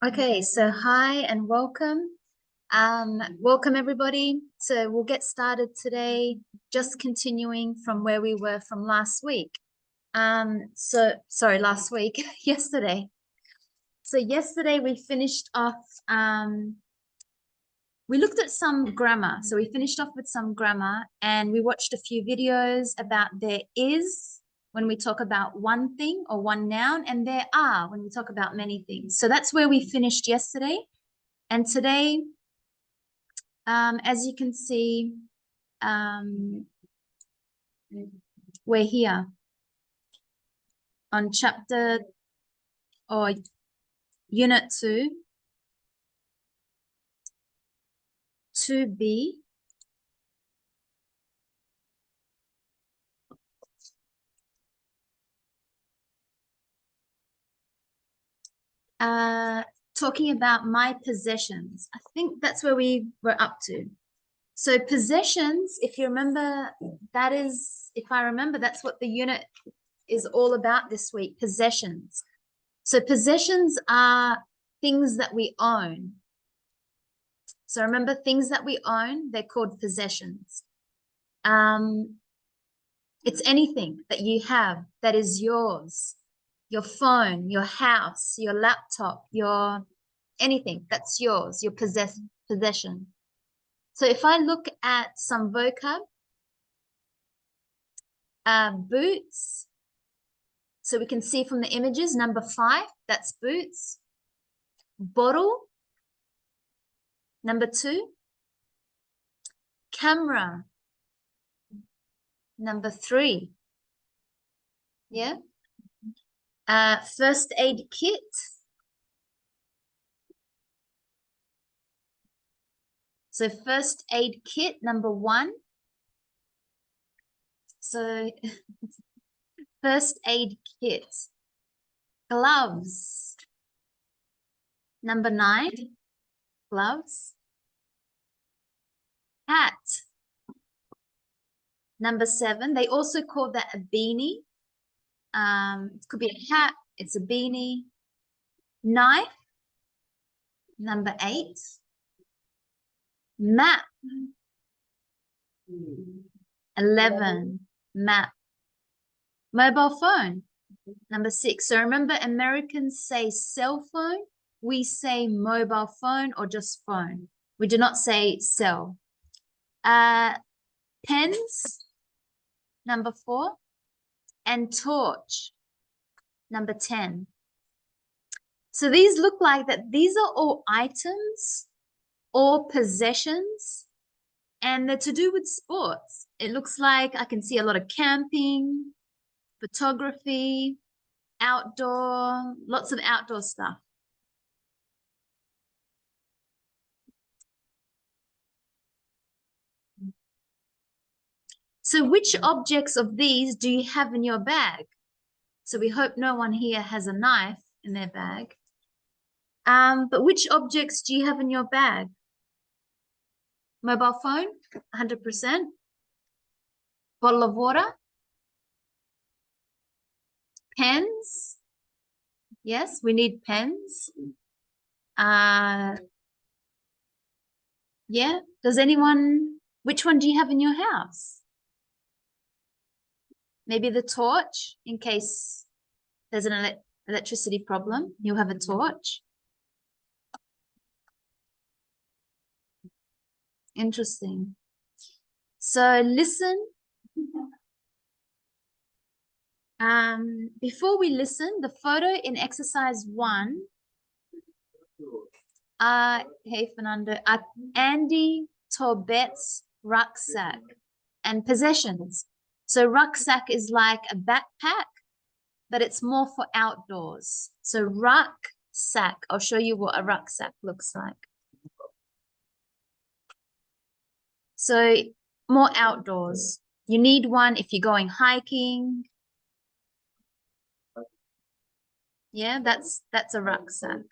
Okay, so hi and welcome. Welcome everybody. So we'll get started today, just continuing from where we were from last week. Sorry, last week, yesterday. So yesterday we finished off, we looked at some grammar. So we finished off with some grammar and we watched a few videos about there is when we talk about one thing or one noun, and there are when we talk about many things. So that's where we finished yesterday. And today, as you can see, we're here on chapter or unit 2, 2B. Talking about my possessions. I think that's where we were up to. So possessions, if you remember, that is, if I remember, that's what the unit is all about this week, possessions. So possessions are things that we own. So remember, things that we own, they're called possessions. It's anything that you have that is yours. Your phone, your house, your laptop, your anything that's yours, your possession. So if I look at some vocab, boots. So we can see from the images, number 5, that's boots. Bottle, number 2. Camera, number 3. Yeah. First aid kit. So first aid kit, number 1. So first aid kit. Gloves, number 9. Gloves. Hat, number 7. They also call that a beanie. It could be a hat, it's a beanie. Knife, number 8. Map, 11. Map. Mobile phone, number 6. So remember, Americans say cell phone. We say mobile phone or just phone. We do not say cell. Pens, number 4. And torch, number 10. So these look like that. These are all items or possessions, and they're to do with sports. It looks like I can see a lot of camping, photography, outdoor, lots of outdoor stuff. So which objects of these do you have in your bag? So we hope no one here has a knife in their bag. But which objects do you have in your bag? Mobile phone, 100%. Bottle of water. Pens. Yes, we need pens. Yeah. Which one do you have in your house? Maybe the torch, in case there's an electricity problem, you'll have a torch. Interesting. So listen. Before we listen, the photo in exercise 1, hey Fernando, Andy Torbet's rucksack and possessions. So rucksack is like a backpack, but it's more for outdoors. So rucksack, I'll show you what a rucksack looks like. So more outdoors. You need one if you're going hiking. Yeah, that's a rucksack.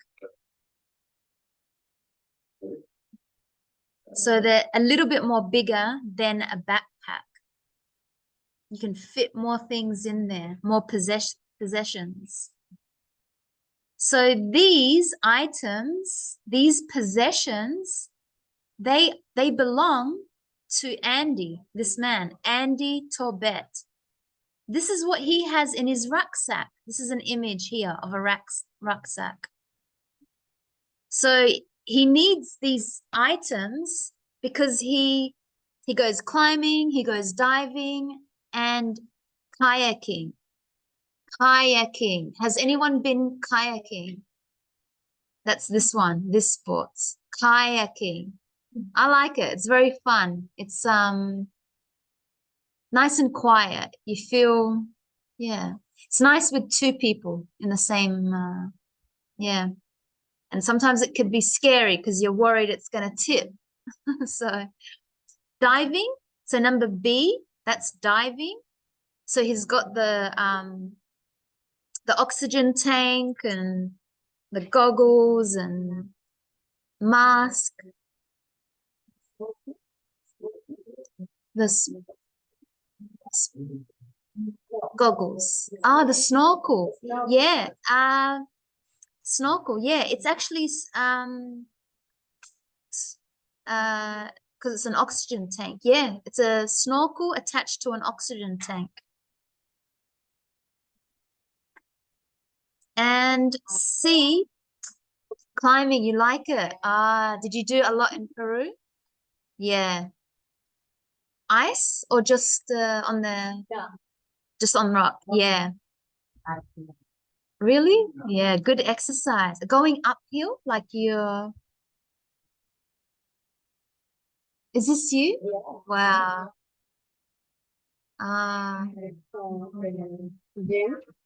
So they're a little bit more bigger than a backpack. You can fit more things in there, more possessions. So these items, these possessions, they belong to Andy, this man, Andy Torbett. This is what he has in his rucksack. This is an image here of a rucksack. So he needs these items because he goes climbing, he goes diving, and kayaking. Kayaking. Has anyone been kayaking? That's this one, this sports. Kayaking. I like it. It's very fun. It's nice and quiet. You feel, yeah. It's nice with two people in the same, yeah. And sometimes it could be scary because you're worried it's going to tip. So diving. So number B, that's diving. So he's got the oxygen tank and the goggles and mask. This goggles. Ah, the snorkel. Yeah. Snorkel. Yeah. It's actually because it's an oxygen tank. Yeah, it's a snorkel attached to an oxygen tank. And C, climbing, you like it. Did you do a lot in Peru? Yeah. Ice or just on the just on rock? Yeah. Really? Yeah, good exercise. Going uphill like you're Is this you? Wow.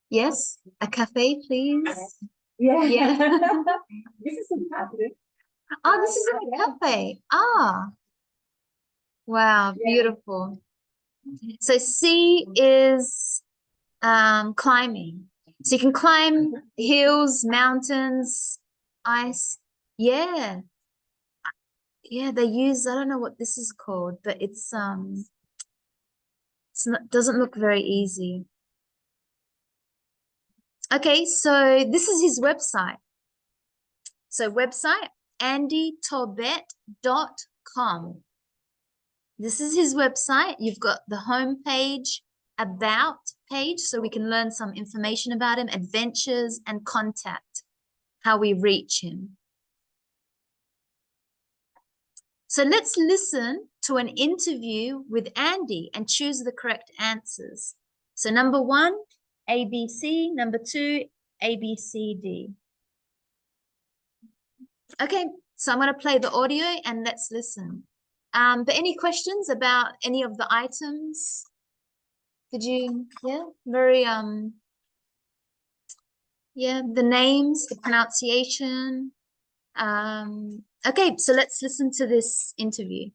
Yes, a cafe, please. Yeah. This is a cafe. Oh, this is a cafe. Wow, beautiful. So C is climbing. So you can climb hills, mountains, ice. Yeah. Yeah, they use, I don't know what this is called, but it's not, doesn't look very easy. Okay, so this is his website. So website, andytorbett.com. This is his website. You've got the home page, about page, so we can learn some information about him, adventures, and contact, how we reach him. So let's listen to an interview with Andy and choose the correct answers. So number 1, ABC. Number 2, ABCD. Okay, so I'm going to play the audio and let's listen. But any questions about any of the items? Did you, yeah, very, yeah, the names, the pronunciation. Okay, so let's listen to this interview.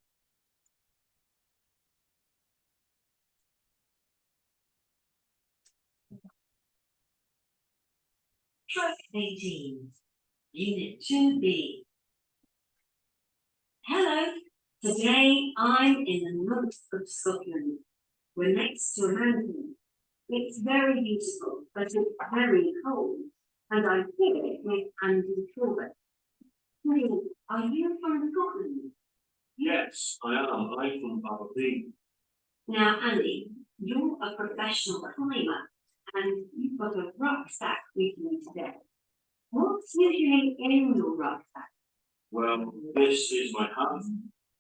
Track 18, Unit 2B. Hello, today I'm in the north of Scotland. We're next to a mountain. It's very beautiful, but it's very cold, and I'm here with Andy Corbett. Hey, are you from Scotland? Yes, I am. I'm from Aberdeen. Now, Andy, you're a professional climber, and you've got a rucksack with you today. What's usually in your rucksack? Well, this is my hat.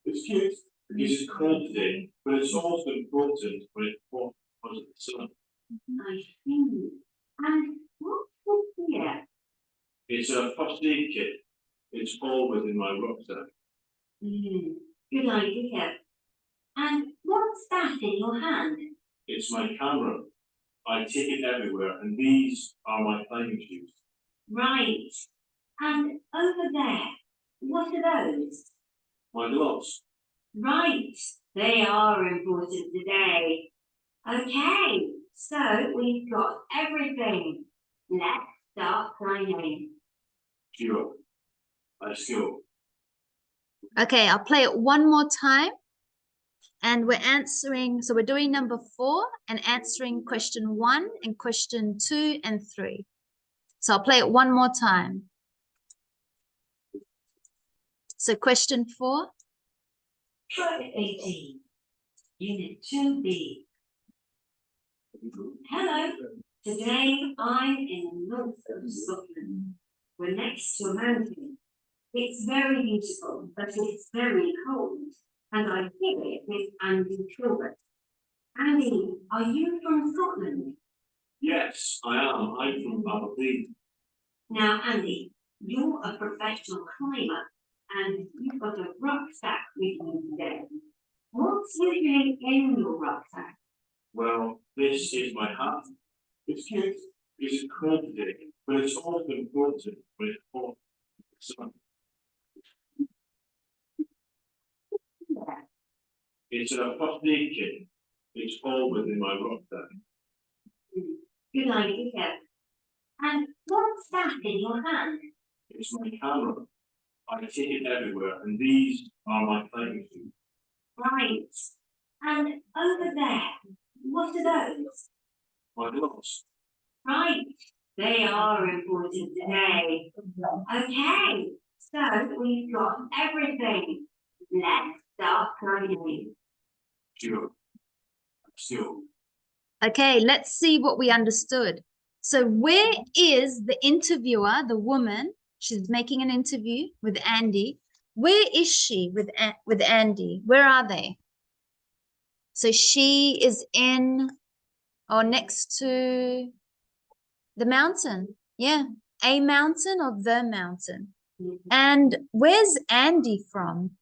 It's cute because it's cold today, but it's also important when it's hot because of the sun. I see. And what's this here? It's a first aid kit. It's all within my rucksack. Good idea. And what's that in your hand? It's my camera. I take it everywhere, and these are my climbing shoes. Right. And over there, what are those? My gloves. Right. They are important today. Okay, so we've got everything. Let's start climbing. Sure. Let's go. Okay, I'll play it one more time. And we're answering, so we're doing number 4 and answering question 1 and question 2 and 3. So I'll play it one more time. So question 4. Track 18, Unit 2B. Hello, today I'm in the north of Scotland. We're next to a mountain. It's very beautiful, but it's very cold. And I hear it with Andy Kilbert. Andy, are you from Scotland? Yes, I am. I'm from Aberdeen. Now, Andy, you're a professional climber and you've got a rucksack with you today. What's usually in your rucksack? Well, this is my hat. It's cute. It's cold today, but it's also important when it's hot. So it's a first aid kit. It's all within my rucksack. Good idea. And what's that in your hand? It's my camera. I take it everywhere, and these are my climbing shoes. Right. And over there, what are those? My gloves. Right. They are important today. Okay. So we've got everything. Let's start climbing. Sure. Still. Okay, let's see what we understood. So where is the interviewer, the woman? She's making an interview with Andy. Where is she with Andy? Where are they? So she is in or next to the mountain. Yeah, a mountain or the mountain. And where's Andy from?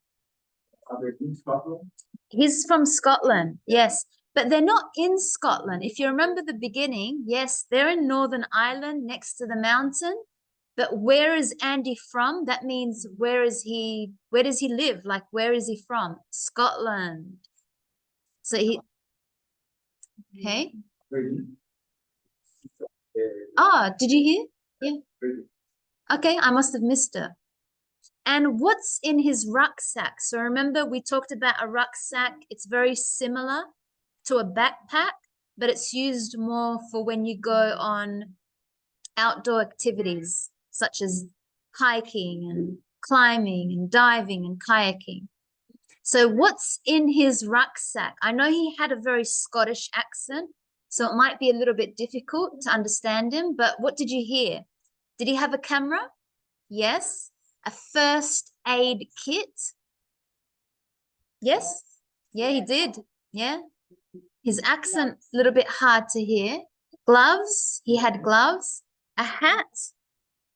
Aberdeen, Scotland. He's from Scotland, yes. But they're not in Scotland. If you remember the beginning, yes, they're in Northern Ireland next to the mountain. But where is Andy from? That means where does he live? Like, where is he from? Scotland. So okay. Aberdeen. Oh, did you hear? Yeah. Aberdeen. Okay, I must have missed it. And what's in his rucksack? So remember, we talked about a rucksack. It's very similar to a backpack, but it's used more for when you go on outdoor activities, such as hiking and climbing and diving and kayaking. So what's in his rucksack? I know he had a very Scottish accent, so it might be a little bit difficult to understand him, but what did you hear? Did he have a camera? Yes. A first aid kit? Yes. Yeah, he did. Yeah. His accent, a little bit hard to hear. Gloves, he had gloves. A hat,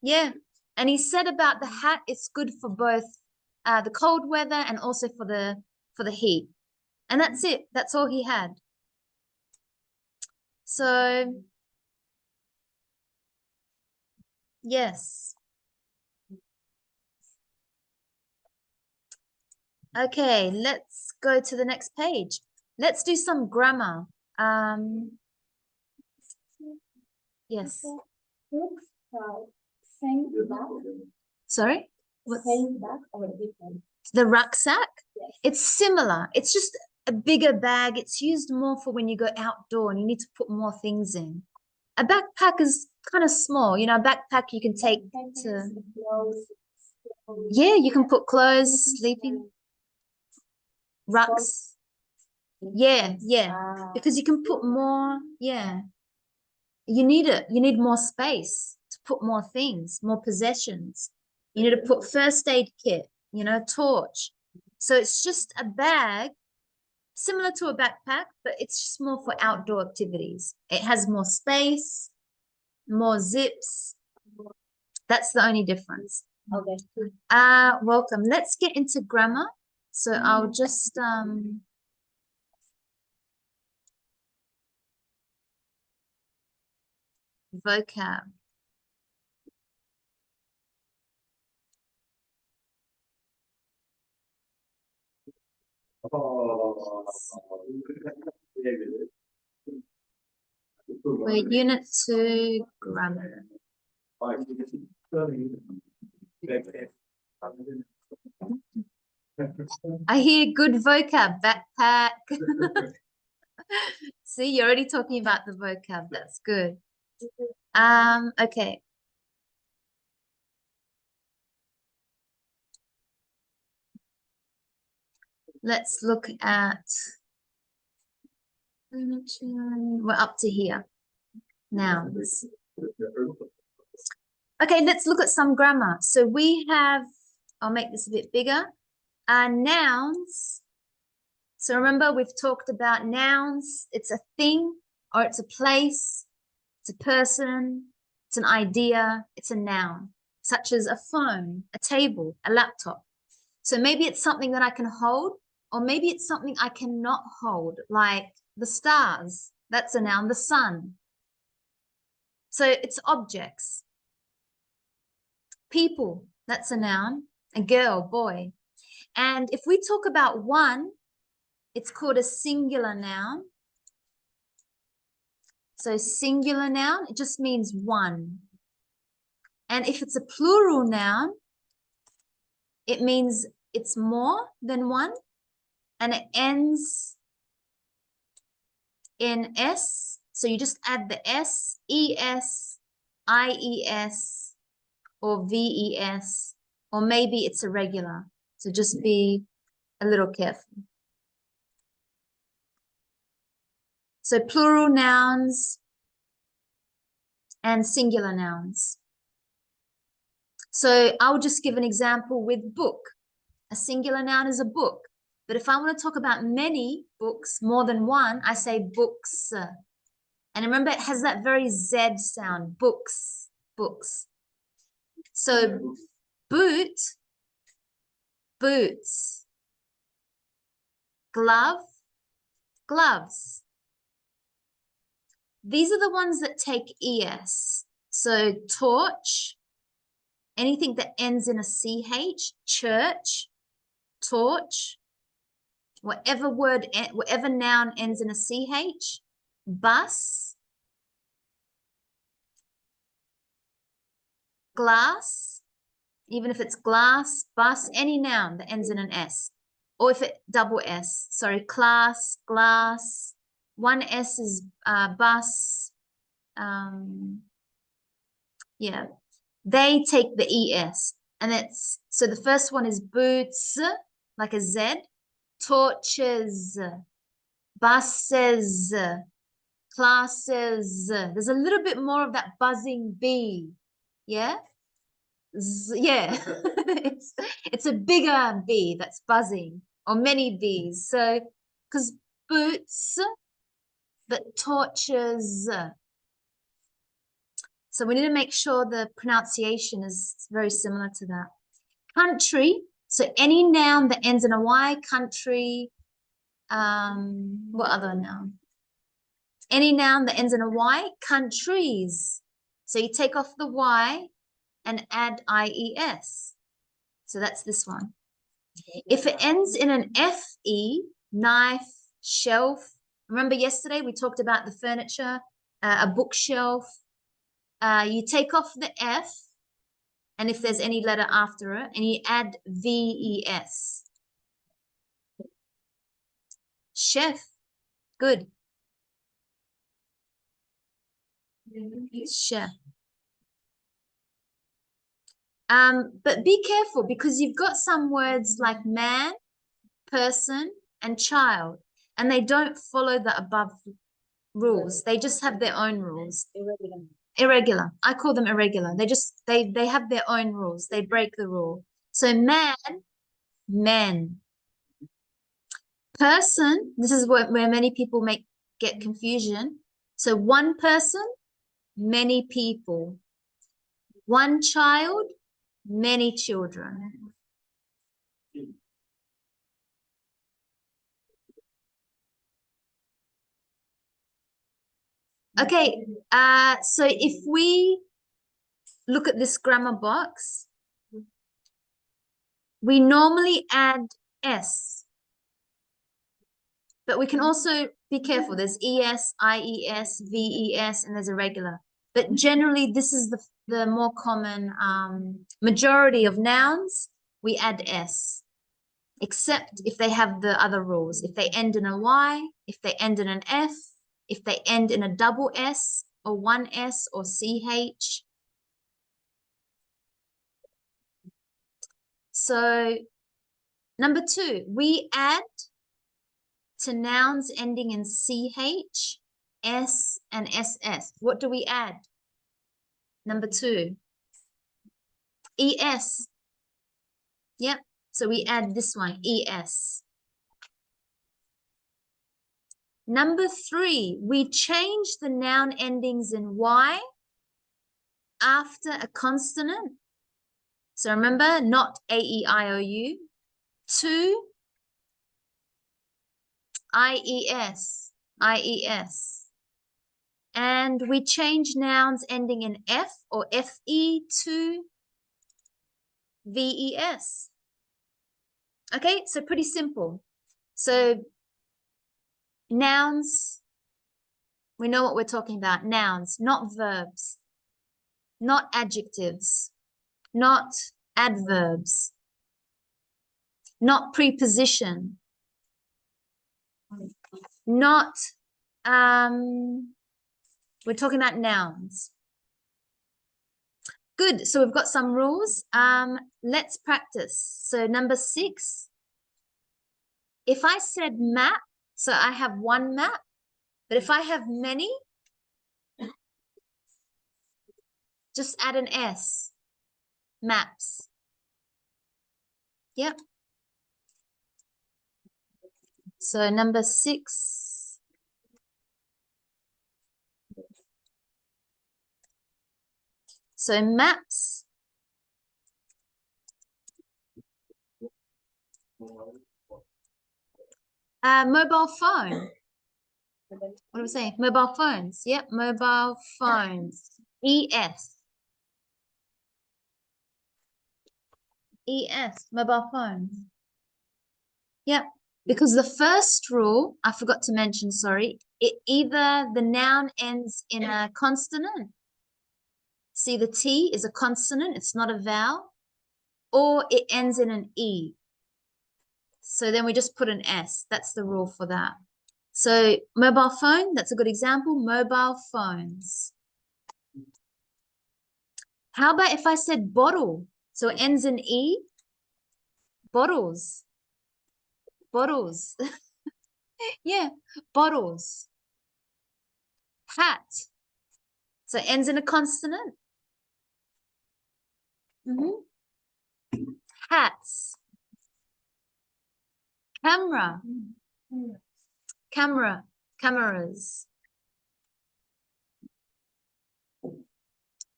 yeah. And he said about the hat, it's good for both the cold weather and also for the heat. And that's it. That's all he had. So, yes. Okay, let's go to the next page. Let's do some grammar. Yes. Sorry? What's the rucksack? Yes. It's similar. It's just a bigger bag. It's used more for when you go outdoor and you need to put more things in. A backpack is kind of small. You know, a backpack you can take to... Yeah, you can put clothes, sleeping, rucks. Yeah, yeah. Because you can put more, yeah. You need it. You need more space to put more things, more possessions. You need to put first aid kit, you know, torch. So it's just a bag similar to a backpack, but it's just more for outdoor activities. It has more space, more zips. That's the only difference. Okay. Welcome. Let's get into grammar. So I'll just vocab. We're unit 2 grammar. I hear good vocab, backpack. See, you're already talking about the vocab. That's good. Okay. let's look at, we're up to here, nouns. Okay, let's look at some grammar. So we have, I'll make this a bit bigger, nouns. So remember, we've talked about nouns. It's a thing, or it's a place, it's a person, it's an idea, it's a noun, such as a phone, a table, a laptop. So maybe it's something that I can hold, or maybe it's something I cannot hold, like the stars. That's a noun, the sun. So it's objects. People, that's a noun, a girl, boy. And if we talk about one, it's called a singular noun. So singular noun, it just means one. And if it's a plural noun, it means it's more than one, and it ends in S. So you just add the S, ES, IES, or VES, or maybe it's irregular. So just be a little careful. So plural nouns and singular nouns. So I'll just give an example with book. A singular noun is a book. But if I want to talk about many books, more than one, I say books. And remember, it has that very Z sound, books, books. So boot, boots. Glove, gloves. These are the ones that take ES. So torch, anything that ends in a CH, church, torch, whatever noun ends in a CH, bus, glass, even if it's glass, bus, any noun that ends in an S, or if it double S, sorry, class, glass, one S is bus, yeah, they take the ES, and it's, so the first one is boots, like a Z, torches, buses, classes. There's a little bit more of that buzzing B, yeah? Yeah, it's a bigger B that's buzzing, or many Bs. So, because boots, but torches. So we need to make sure the pronunciation is very similar to that. Country, so any noun that ends in a Y, country, what other noun? Any noun that ends in a Y, countries. So you take off the Y and add IES. So that's this one. If it ends in an FE, knife, shelf. Remember yesterday we talked about the furniture, a bookshelf. You take off the F, and if there's any letter after it, and you add VES. Chef, good. Chef. But be careful, because you've got some words like man, person, and child, and they don't follow the above rules. They just have their own rules. Irregular. I call them irregular. They have their own rules. They break the rule. So man, men. Person, this is where many people get confusion. So one person, many people. One child, many children. Okay, so if we look at this grammar box, we normally add S, but we can also be careful. There's ES, IES, VES, and there's irregular. But generally, this is the more common majority of nouns, we add S, except if they have the other rules. If they end in a Y, if they end in an F, if they end in a double S or one S or CH. So Number 2, we add to nouns ending in CH, S, and SS. What do we add? Number 2, ES. Yep, so we add this one, ES. Number 3, we change the noun endings in Y after a consonant. So remember, not A-E-I-O-U, to I-E-S, I-E-S. And we change nouns ending in F or F-E to V-E-S. Okay, so pretty simple. So nouns, we know what we're talking about. Nouns, not verbs, not adjectives, not adverbs, not preposition, not, we're talking about nouns. Good, so we've got some rules. Let's practice. So number 6, if I said map, so I have one map, but if I have many, just add an S, maps. Yep. So number 6. So maps. Mobile phone. What do we say? Mobile phones. Yep, mobile phones. ES. ES, mobile phones. Yep, because the first rule, I forgot to mention, sorry, either the noun ends in a consonant. See, the T is a consonant, it's not a vowel, or it ends in an E. So then we just put an S. That's the rule for that. So mobile phone, that's a good example. Mobile phones. How about if I said bottle? So it ends in E. Bottles. Bottles. Yeah, bottles. Hat. So it ends in a consonant. Hats. Camera. Camera. Cameras.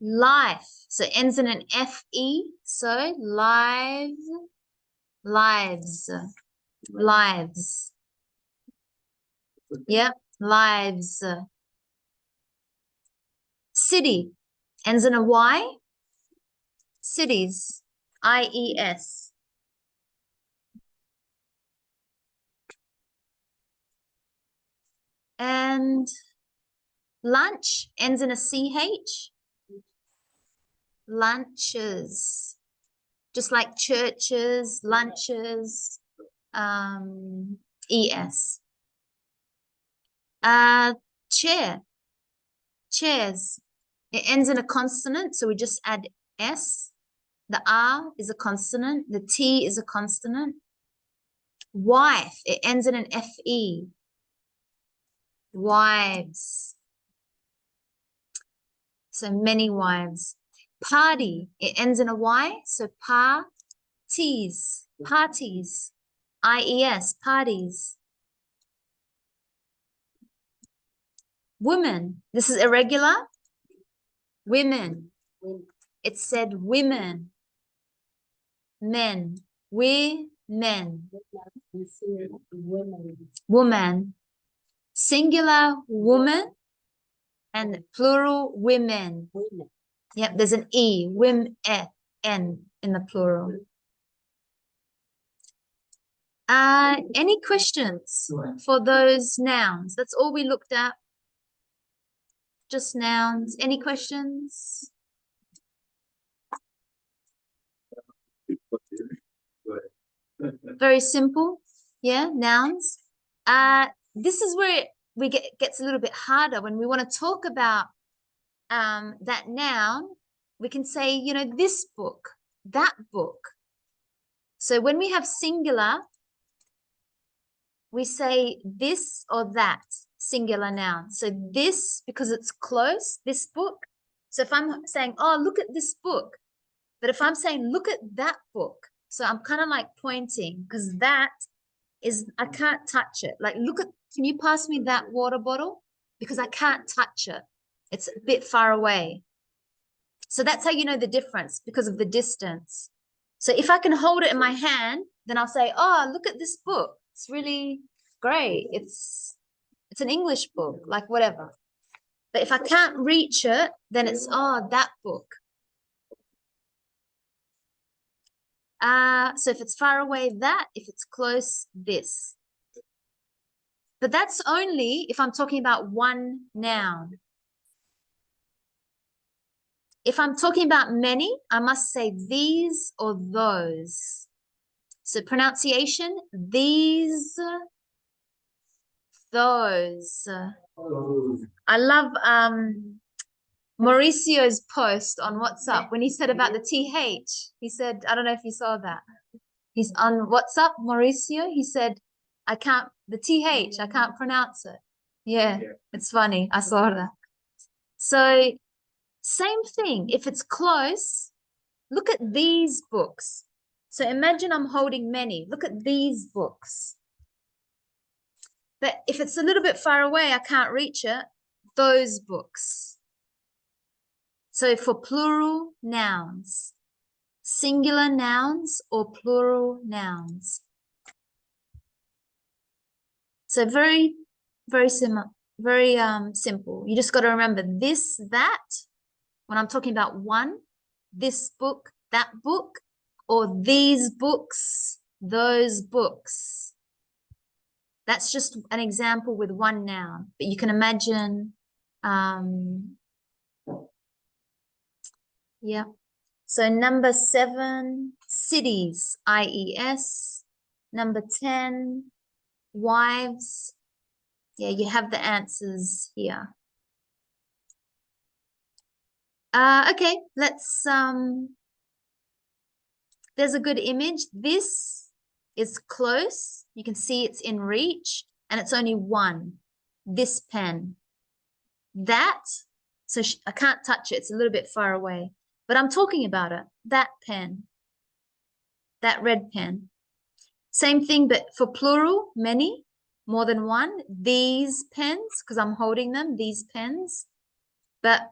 Life. So it ends in an F-E. So live. Lives. Lives. Yep. Lives. City. Ends in a Y. Cities. I-E-S. And lunch ends in a C-H. Lunches. Just like churches, lunches, E-S. Chair. Chairs. It ends in a consonant, so we just add S. The R is a consonant. The T is a consonant. Wife. It ends in an F-E. Wives. So many wives. Party. It ends in a Y. So parties. Parties. I-E-S. Parties. Women. This is irregular. Women. It said women. Men. We men. Woman. Singular woman and plural women. Yep, there's an E, N in the plural. Any questions for those nouns? That's all we looked at. Just nouns. Any questions? Very simple. Yeah, nouns. This is where it gets a little bit harder when we want to talk about that noun. We can say, you know, this book, that book. So when we have singular, we say this or that, singular noun. So this, because it's close, this book. So if I'm saying, oh, look at this book. But if I'm saying, look at that book. So I'm kind of like pointing, because that is, I can't touch it. Like, look at, can you pass me that water bottle? Because I can't touch it. It's a bit far away. So that's how you know the difference, because of the distance. So if I can hold it in my hand, then I'll say, oh, look at this book. It's really great. It's an English book, like whatever. But if I can't reach it, then it's, oh, that book. So if it's far away, that. If it's close, this. But that's only if I'm talking about one noun. If I'm talking about many, I must say these or those. So pronunciation, these, those. I love Mauricio's post on WhatsApp when he said about the TH. He said, I don't know if you saw that. He's on WhatsApp, Mauricio. He said, I can't, the TH, I can't pronounce it. Yeah, it's funny. I saw that. So same thing. If it's close, look at these books. So imagine I'm holding many. Look at these books. But if it's a little bit far away, I can't reach it. Those books. So for plural nouns, singular nouns or plural nouns. So very, very similar, very simple. You just got to remember this, that, when I'm talking about one, this book, that book, or these books, those books. That's just an example with one noun, but you can imagine, yeah. So number 7, cities, IES. Number 10, wives. Yeah, you have the answers here. Okay, let's, there's a good image. This is close. You can see it's in reach, and it's only one. This pen. That, so I can't touch it. It's a little bit far away, but I'm talking about it. That pen. That red pen. Same thing, but for plural, many, more than one. These pens, because I'm holding them, these pens. But,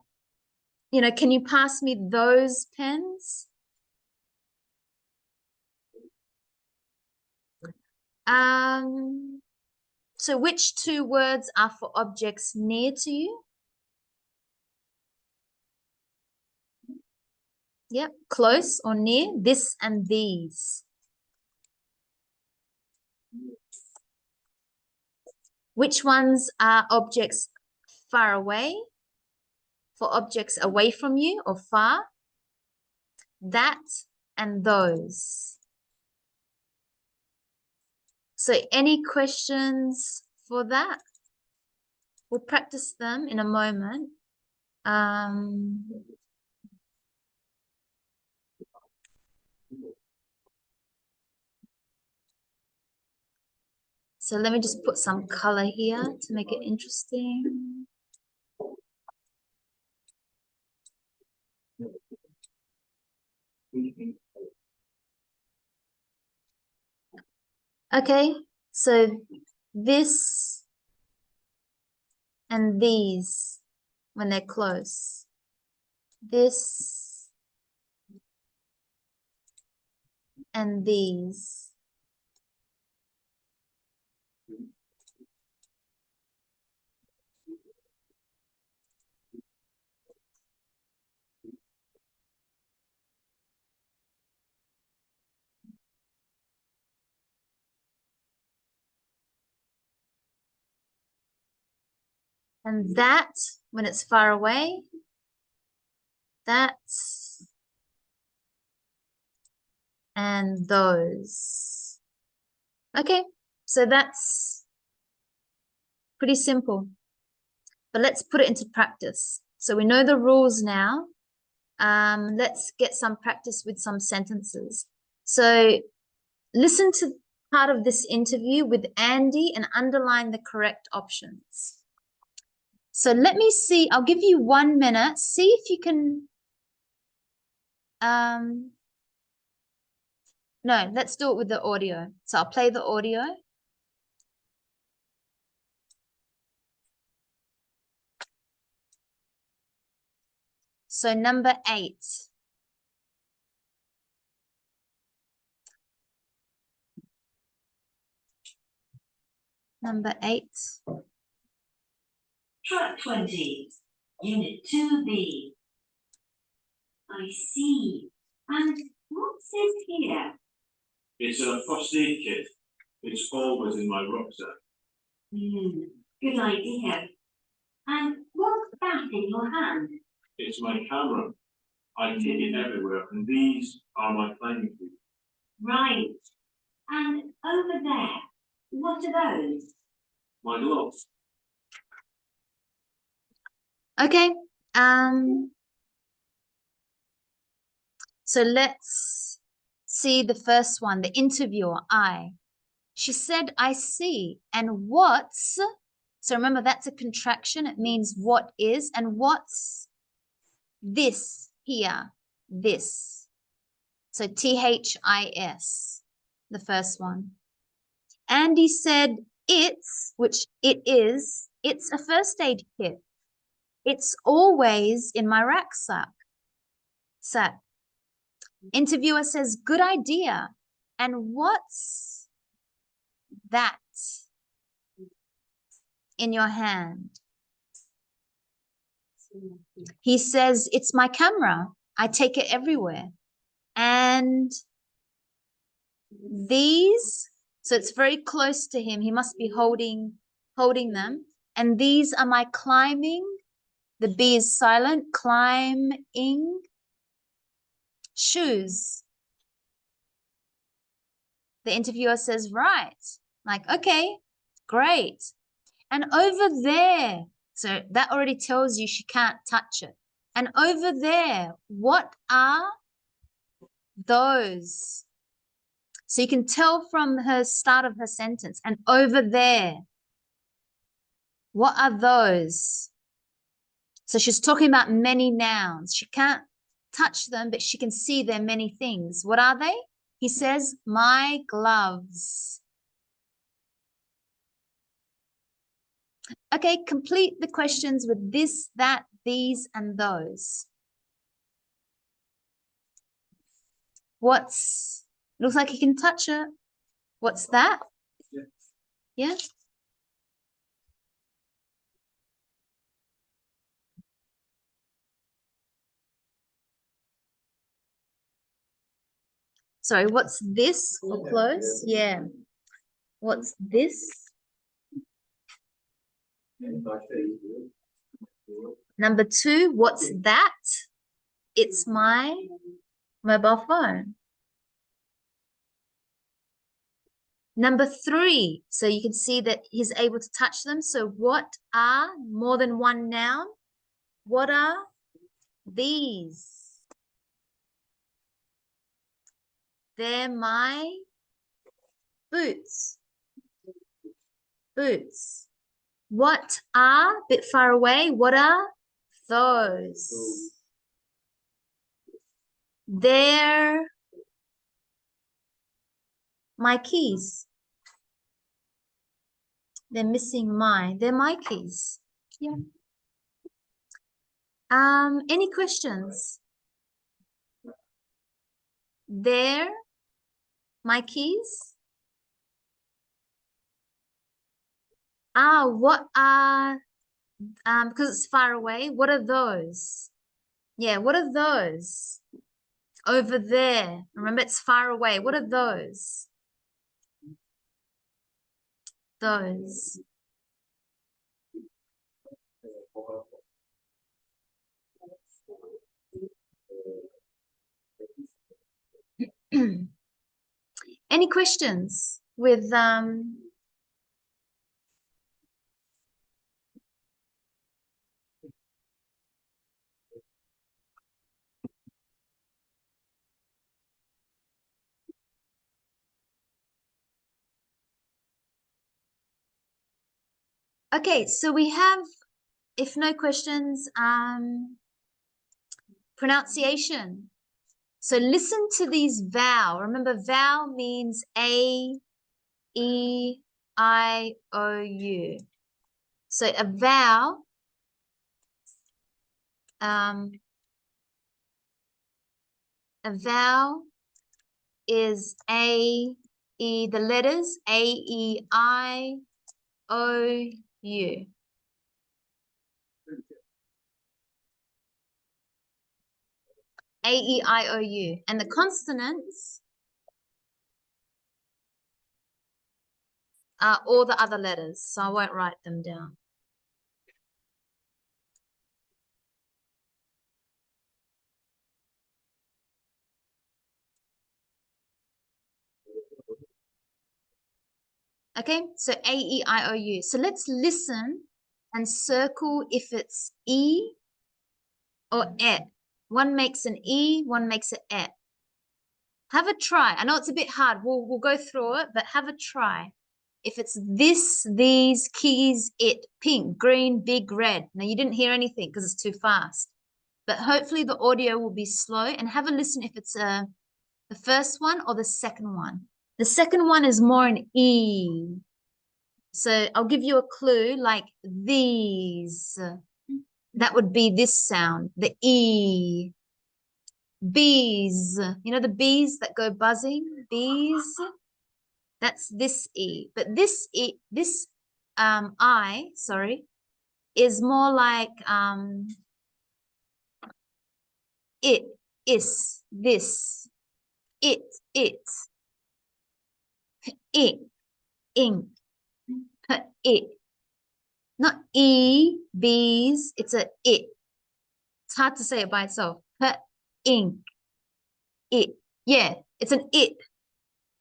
you know, can you pass me those pens? So which 2 words are for objects near to you? Yep, close or near, this and these. Which ones are objects far away? For objects away from you or far? That and those. So any questions for that? We'll practice them in a moment. So let me just put some color here to make it interesting. Okay, so this and these when they're close. This and these. And that, when it's far away, that's, and those. Okay, so that's pretty simple. But let's put it into practice. So we know the rules now. Let's get some practice with some sentences. So listen to part of this interview with Andy and underline the correct options. So let me see. I'll give you 1 minute. See if you can. No, let's do it with the audio. So I'll play the audio. So number 8. Number 8. Track 20, Unit 2B. I see. And what's this here? It's a first aid kit. It's always in my rucksack. Good idea. And what's that in your hand? It's my camera. I take it everywhere, and these are my climbing boots. Right. And over there, what are those? My gloves. Okay. So let's see the first one, the interviewer, I. She said, I see. And what's, so remember that's a contraction. It means what is, and what's this here, this. So THIS, the first one. Andy said, it's, which it is, it's a first aid kit. It's always in my rucksack. Interviewer says, good idea. And what's that in your hand? He says, it's my camera. I take it everywhere. And these, so it's very close to him. He must be holding them. And these are my climbing. The B is silent. Climbing shoes. The interviewer says, right. Like, okay, great. And over there, so that already tells you she can't touch it. And over there, what are those? So you can tell from her start of her sentence. And over there, what are those? So she's talking about many nouns. She can't touch them, but she can see they're many things. What are they? He says, my gloves. Okay, complete the questions with this, that, these, and those. What's, looks like you can touch it. What's that? Yeah. Sorry, what's this for close? Yeah. What's this? Number 2, what's that? It's my mobile phone. Number 3, so you can see that he's able to touch them. So what are, more than one noun? What are these? They're my boots. Boots. What are, bit far away, what are those? They're my keys. They're missing they're my keys. Yeah. Any questions? They're my keys. What are, because it's far away, what are those? Yeah, what are those? Over there. Remember, it's far away. What are those? Those. Any questions with Okay, so we have, if no questions, pronunciation. So listen to these vowel. Remember, vowel means A, E, I, O, U. So a vowel, is A, E, the letters A, E, I, O, U. A, E, I, O, U. And the consonants are all the other letters, so I won't write them down. Okay, so A, E, I, O, U. So let's listen and circle if it's E or E. One makes an E, one makes an E. Have a try. I know it's a bit hard. We'll go through it, but have a try. If it's this, these, keys, it, pink, green, big, red. Now you didn't hear anything because it's too fast. But hopefully the audio will be slow, and have a listen if it's the first one or the second one. The second one is more an E. So I'll give you a clue, like these. That would be this sound, the E. Bees. You know the bees that go buzzing? Bees. That's this E. But this E, this I, sorry, is more like it, is, this, it, ink, it. Not E, bees, it's a it. It's hard to say it by itself. Ink, it. Yeah, it's an it.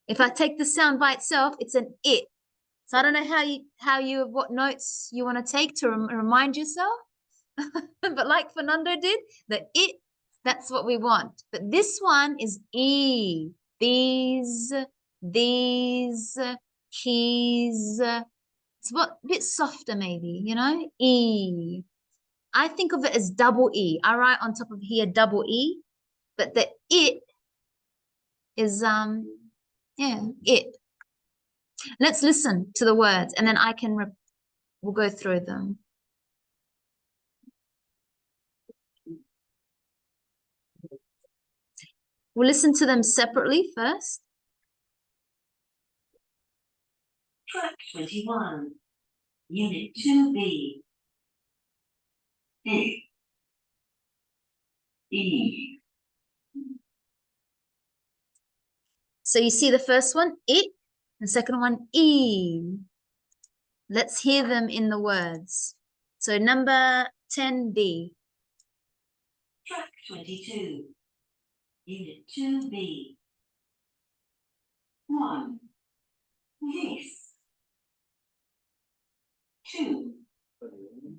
If I take the sound by itself, it's an it. So I don't know what notes you want to take to remind yourself. But like Fernando did, the it, that's what we want. But this one is E. These, keys. It's a bit softer maybe, you know? E. I think of it as double E. I write on top of here double E, but the it is yeah, it. Let's listen to the words and then we'll go through them. We'll listen to them separately first. Track 21, Unit 2B. A. E. So you see the first one, it, the second one, E. Let's hear them in the words. So number 10B. Track 22, Unit 2B. 1. This. 2.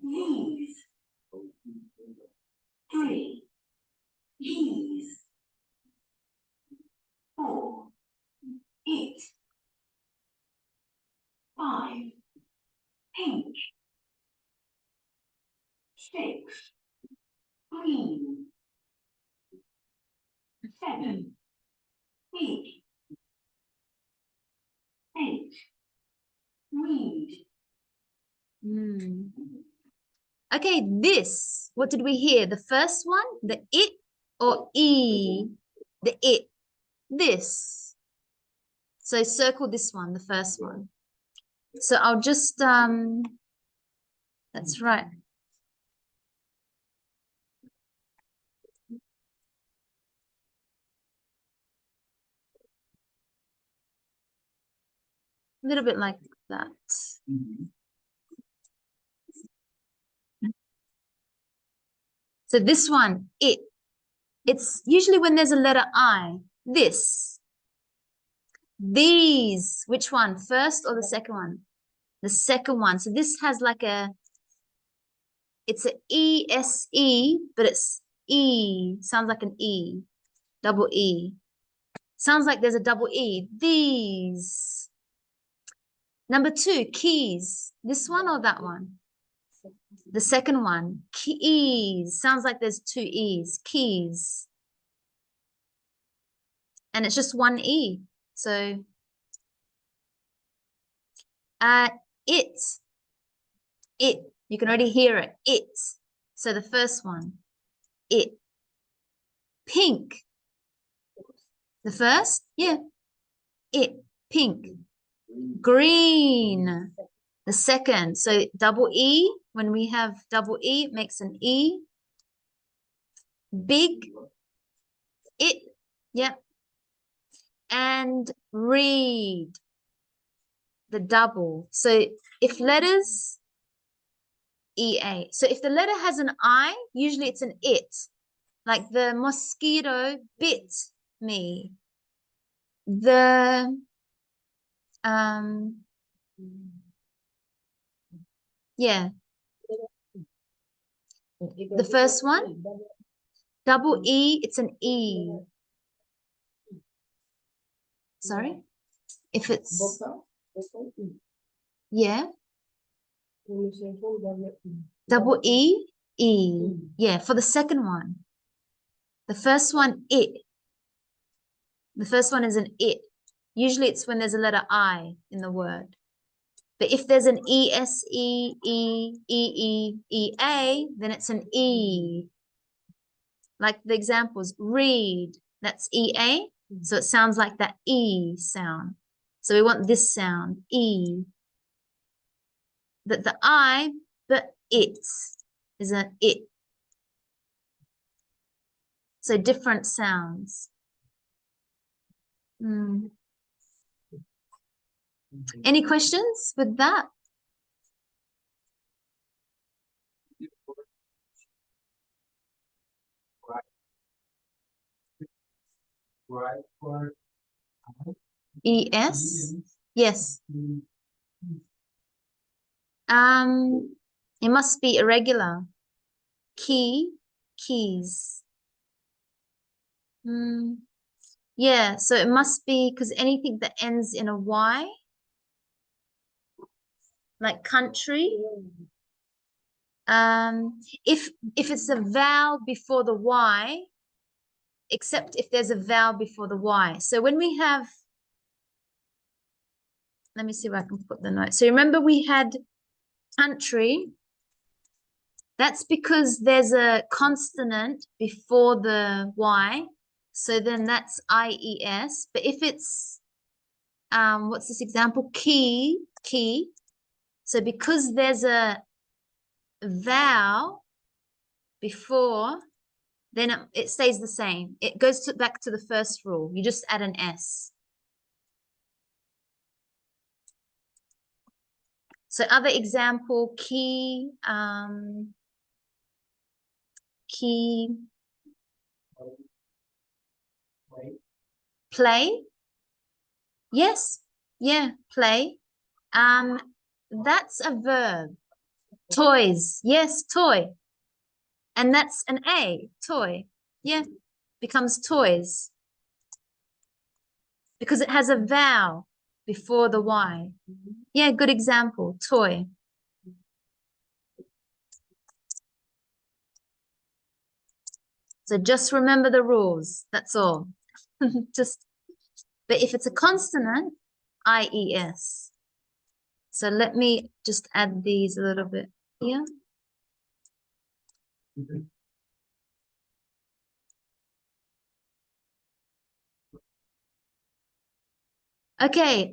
These. 3. These. 4. It. 5. Pink. 6. Green. 7. Big. 8. Weed. Okay, this, what did we hear? The first one, the it or E? The it, this. So circle this one, the first one. So I'll just, that's right. A little bit like that. So this one, it. It's usually when there's a letter I. This. These. Which one? First or the second one? The second one. So this has like it's a E-S-E, but it's E. Sounds like an E. Double E. Sounds like there's a double E. These. Number 2, keys. This one or that one? The second one, keys. Sounds like there's 2 E's, keys. And it's just 1 E. So, it. You can already hear it, it. So the first one, it. Pink. The first, yeah. It, pink. Green. The second, so double E, when we have double E, it makes an E. Big, it, yep. And read, the double. So if letters, EA. So if the letter has an I, usually it's an it. Like the mosquito bit me. The, yeah. The first one, double E, it's an E. Sorry? If it's, yeah. Double E, E. Yeah, for the second one. The first one, it. The first one is an it. Usually it's when there's a letter I in the word. But if there's an E-S-E, E-E, E-A, then it's an E. Like the examples, read, that's E-A. So it sounds like that E sound. So we want this sound, E. That the I, but it is an it. So different sounds. Any questions with that? E-S? Yes. It must be irregular. Key, keys. Yeah, so it must be because anything that ends in a Y, like country. If it's a vowel before the Y, except if there's a vowel before the Y. So when we have, let me see if I can put the note. So remember we had country. That's because there's a consonant before the Y. So then that's IES. But if it's, what's this example? Key. So because there's a vowel before, then it stays the same. It goes back to the first rule. You just add an S. So other example, key, play. Yes, yeah, play. That's a verb. Toys, yes, toy. And that's an A, toy. Yeah, becomes toys. Because it has a vowel before the Y. Yeah, good example, toy. So just remember the rules, that's all. But if it's a consonant, IES. So let me just add these a little bit here. Okay,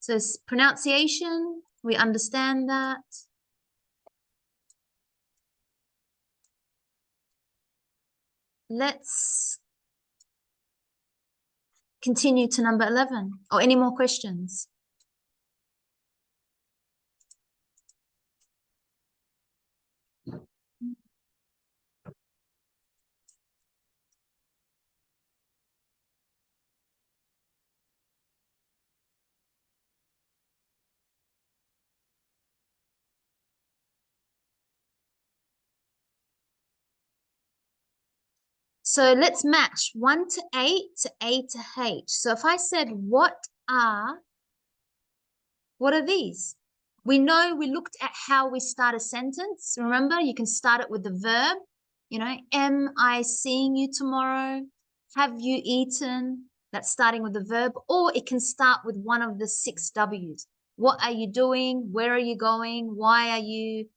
so it's pronunciation, we understand that. Let's continue to number 11. Or any more questions? So let's match 1 to 8 to A to H. So if I said, what are these? We know we looked at how we start a sentence. Remember, you can start it with the verb. You know, am I seeing you tomorrow? Have you eaten? That's starting with the verb. Or it can start with one of the 6 W's. What are you doing? Where are you going? Why are you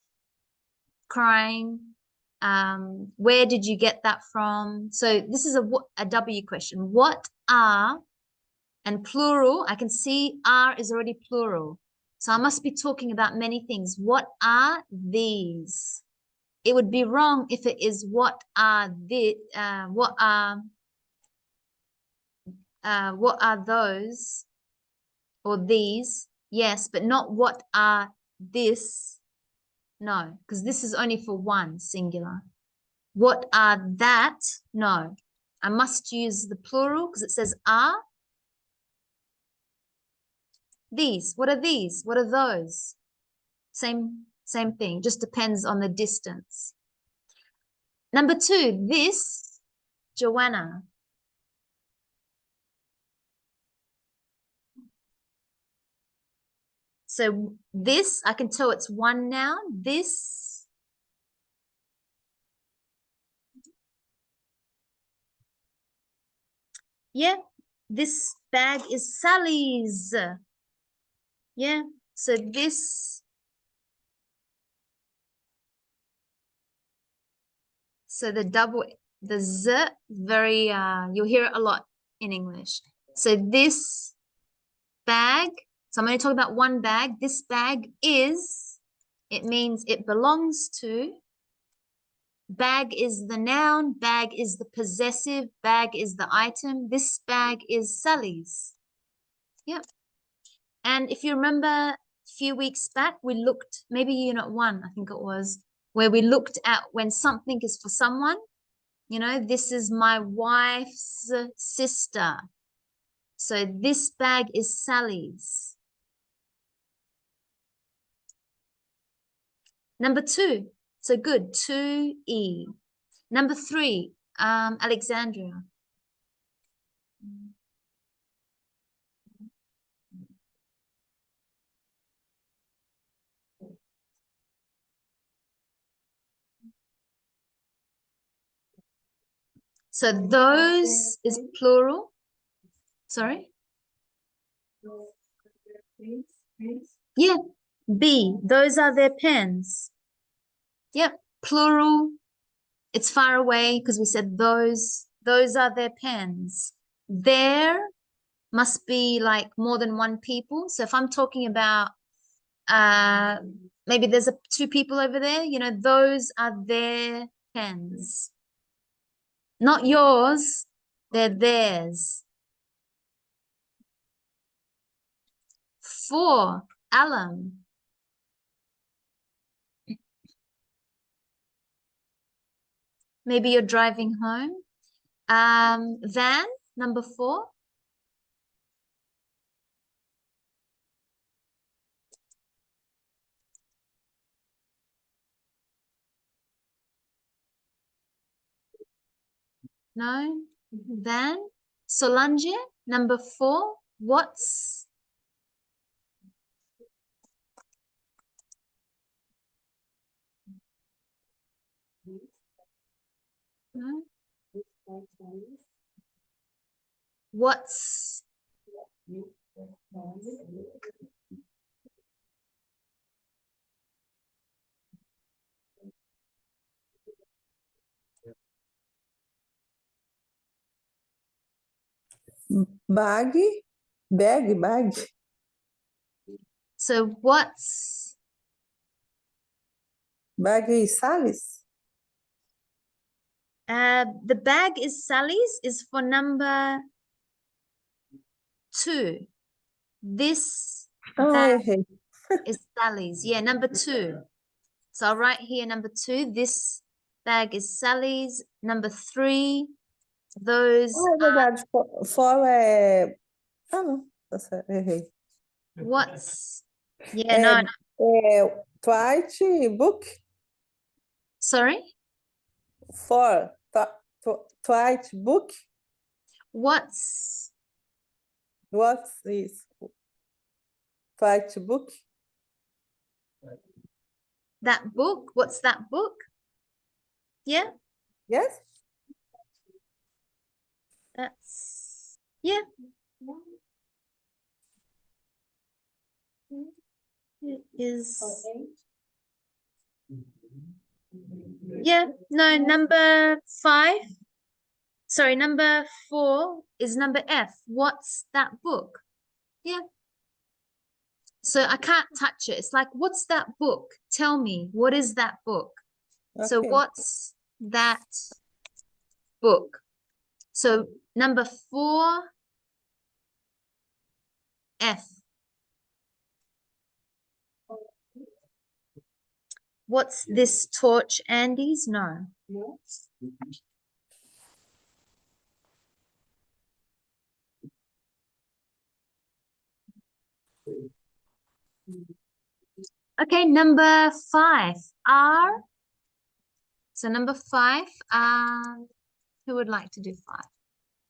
crying? Where did you get that from? So this is a W question. What are, and plural, I can see are is already plural. So I must be talking about many things. What are these? It would be wrong if it is what are those or these? Yes, but not what are this. No, because this is only for one singular. What are that? No, I must use the plural because it says are. These, what are these? What are those? Same thing, just depends on the distance. Number 2, this, Joanna. So this, I can tell it's one noun. This. Yeah, this bag is Sally's. Yeah, so this. So the Z, very, you'll hear it a lot in English. So this bag, so I'm only talking about one bag. This bag is, it means it belongs to. Bag is the noun, bag is the possessive, bag is the item. This bag is Sally's. Yep. And if you remember a few weeks back, we looked, maybe unit 1, I think it was, where we looked at when something is for someone. You know, this is my wife's sister. So this bag is Sally's. Number 2. So good. 2E. Number 3, Alexandria. So those is plural. Sorry? Yeah. B. Those are their pens. Yep. Plural. It's far away because we said those. Those are their pens. There must be like more than one people. So if I'm talking about maybe there's 2 people over there, you know, those are their pens. Not yours, they're theirs. 4, Alam. Maybe you're driving home. Van, number 4. No, Van. Solange, number 4. What's? No. What's? Bag. So what's? Bag is Sally's. The bag is Sally's is for number 2. This bag is Sally's. Yeah, number 2. So I'll write here number 2. This bag is Sally's. Number 3. Those É verdade. Ah, não. Tá certo. Errei. what's? Yeah, no. Twilight book. Sorry? 4. Twilight book. What's What is Twilight book? that book? What's that book? Yeah, Yes. that's, yeah. It is, yeah, no, number 5. Sorry, number 4 is number F. What's that book? Yeah. So I can't touch it. It's like, what's that book? Tell me, what is that book? So Okay. what's that book? So number 4, F. What's this torch, Andes? No. Okay, number 5, R. So number 5, who would like to do 5?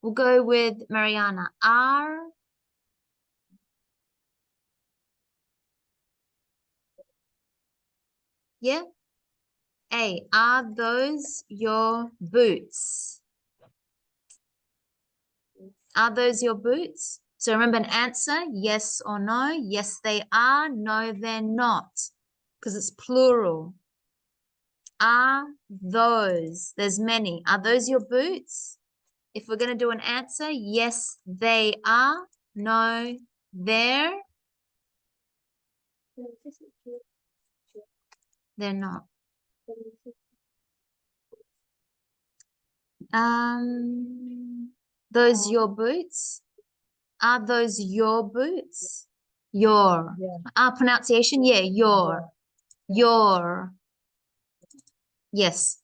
We'll go with Mariana. R. Yeah. A. Are those your boots? Are those your boots? So remember an answer, yes or no. Yes, they are. No, they're not. Because it's plural. Are those? There's many. Are those your boots? If we're going to do an answer, yes, they are. No, they're not. Those your boots? Are those your boots? Your. Yeah. Pronunciation? Yeah, your. Your. Yes.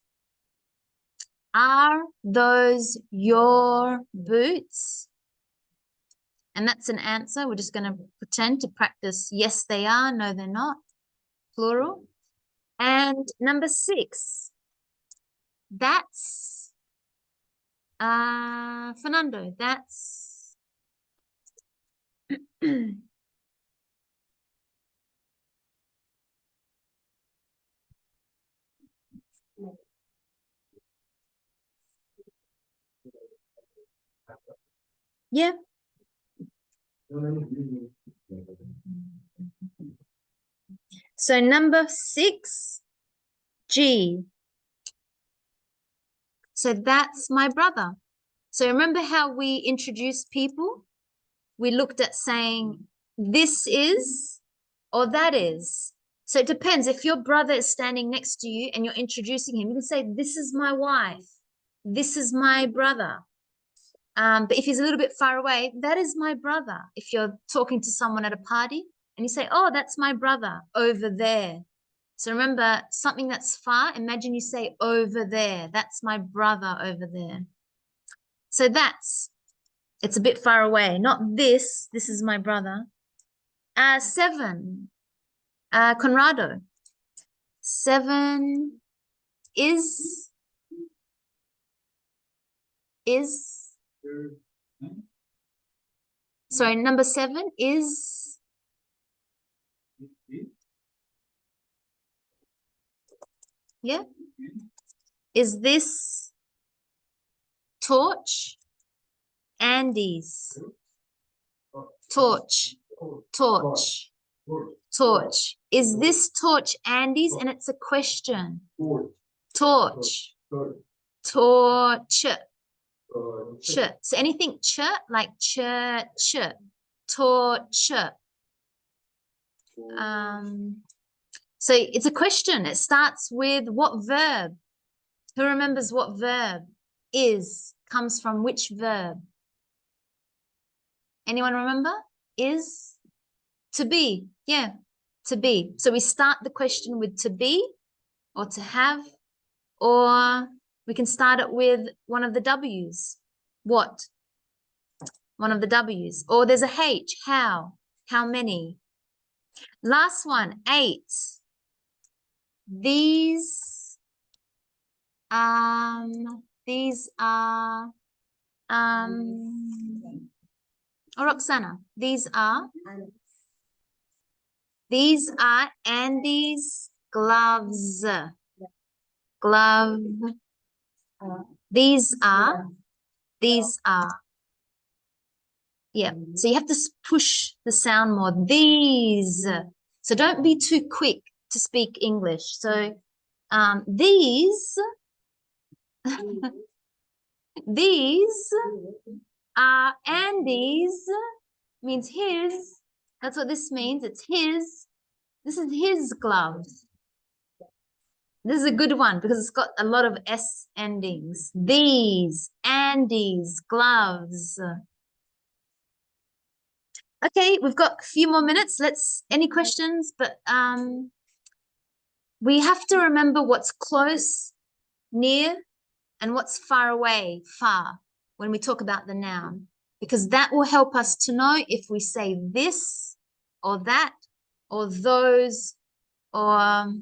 Are those your boots? And that's an answer. We're just going to pretend to practice. Yes, they are. No, they're not. Plural. And number 6. That's Fernando. That's yeah. So number 6, G. So that's my brother. So remember how we introduced people? We looked at saying this is or that is. So it depends. If your brother is standing next to you and you're introducing him, you can say, this is my wife. This is my brother. But if he's a little bit far away, that is my brother. If you're talking to someone at a party and you say, oh, that's my brother over there. So remember, something that's far, imagine you say over there. That's my brother over there. So it's a bit far away. Not this. This is my brother. 7. Conrado. 7 is. Sorry, number 7 is. Yeah. Is this torch? Andes. Torch. Torch. Torch. Is this torch Andes? And it's a question. Torch. Torch. Ch. So anything ch, like ch. Torch. So it's a question. It starts with what verb? Who remembers what verb comes from which verb? Anyone remember? Is to be. Yeah, to be. So we start the question with to be or to have, or we can start it with one of the W's. What? One of the W's. Or there's a H. How? How many? Last one, 8. These These are Roxana, these are Andy's gloves. Glove. These are. Yeah, so you have to push the sound more. These. So don't be too quick to speak English. So these are Andy's, means his. That's what this means. It's his. This is his gloves. This is a good one because it's got a lot of S endings. These, Andy's gloves. Okay, we've got a few more minutes. Any questions? But we have to remember what's close, near, and what's far away, far, when we talk about the noun, because that will help us to know if we say this or that or those or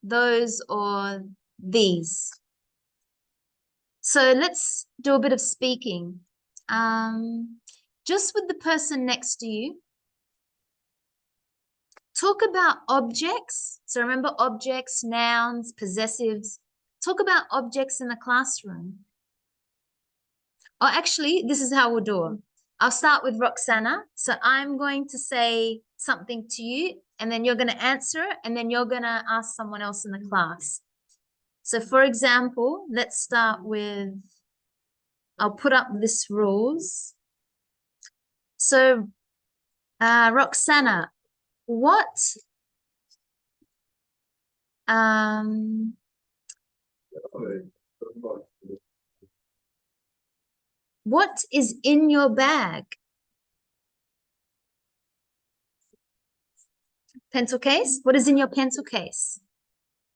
those or these. So let's do a bit of speaking. Just with the person next to you, talk about objects. So remember objects, nouns, possessives. Talk about objects in the classroom. Oh, actually, this is how we'll do it. I'll start with Roxana. So I'm going to say something to you, and then you're going to answer it, and then you're going to ask someone else in the class. So for example, let's start with, I'll put up this rules. So Roxana, what is in your bag? Pencil case? What is in your pencil case?